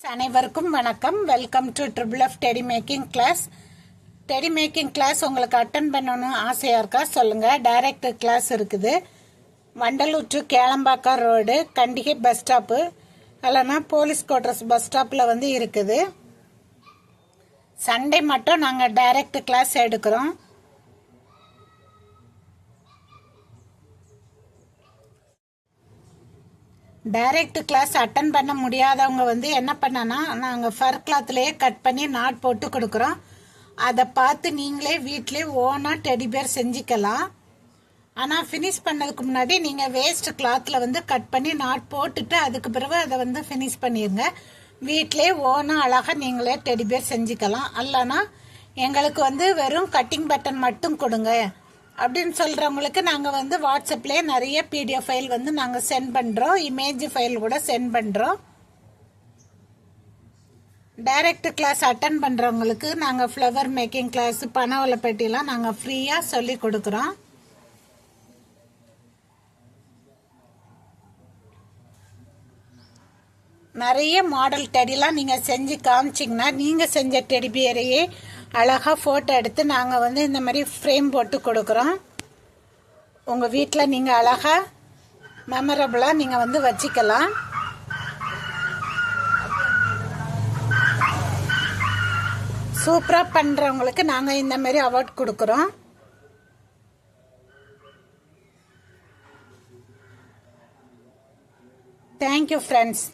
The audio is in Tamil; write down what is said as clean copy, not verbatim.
அனைவருக்கும் வணக்கம். Welcome to triple F teddy making class. Teddy making class உங்களுக்கு அட்டன் பண்ணணும் ஆசையாக இருக்கா சொல்லுங்கள். டைரக்ட் கிளாஸ் இருக்குது. Vandalur to Kelambakkam road, Kandigai bus stop, இல்லைன்னா போலீஸ் குவார்ட்டர்ஸ் பஸ் ஸ்டாப்பில் வந்து இருக்குது. சண்டே மட்டும் நாங்கள் டைரக்ட் கிளாஸ் எடுக்கிறோம். டைரக்ட் கிளாஸ் அட்டன் பண்ண முடியாதவங்க வந்து என்ன பண்ணனா, நாங்கள் ஃபர் கிளாத்லேயே கட் பண்ணி நாட் போட்டு கொடுக்குறோம். அதை பார்த்து நீங்களே வீட்டிலே ஓனாக டெடி பேர் செஞ்சுக்கலாம். ஆனால் ஃபினிஷ் பண்ணதுக்கு முன்னாடி நீங்கள் வேஸ்ட் கிளாத்தில் வந்து கட் பண்ணி நாட் போட்டுட்டு அதுக்கு பிறகு அதை வந்து ஃபினிஷ் பண்ணிடுங்க. வீட்டிலே ஓனாக அழகாக நீங்களே டெடி பேர் செஞ்சுக்கலாம். அல்லனா எங்களுக்கு வந்து வெறும் கட்டிங் பட்டன் மட்டும் கொடுங்க அப்படின்னு சொல்கிறவங்களுக்கு நாங்கள் வந்து வாட்ஸ்அப்லேயே நிறைய பிடிஎஃப் ஃபைல் வந்து நாங்கள் சென்ட் பண்ணுறோம். இமேஜ் ஃபைல் கூட சென்ட் பண்ணுறோம். டைரக்ட் கிளாஸ் அட்டன் பண்ணுறவங்களுக்கு நாங்கள் ஃப்ளவர் மேக்கிங் கிளாஸ், பனவலை பெட்டிலாம் நாங்கள் ஃப்ரீயாக சொல்லி கொடுக்குறோம். நிறைய மாடல் டெடிலாம் நீங்கள் செஞ்சு காமிச்சிங்கன்னா நீங்கள் செஞ்ச டெடி பியரையே அழகாக ஃபோட்டோ எடுத்து நாங்கள் வந்து இந்த மாதிரி ஃப்ரேம் போட்டு கொடுக்குறோம். உங்கள் வீட்டில் நீங்கள் அழகாக மெமரபுளாக நீங்கள் வந்து வச்சுக்கலாம். சூப்பராக பண்ணுறவங்களுக்கு நாங்கள் இந்த மாதிரி அவார்ட் கொடுக்குறோம். Thank you friends.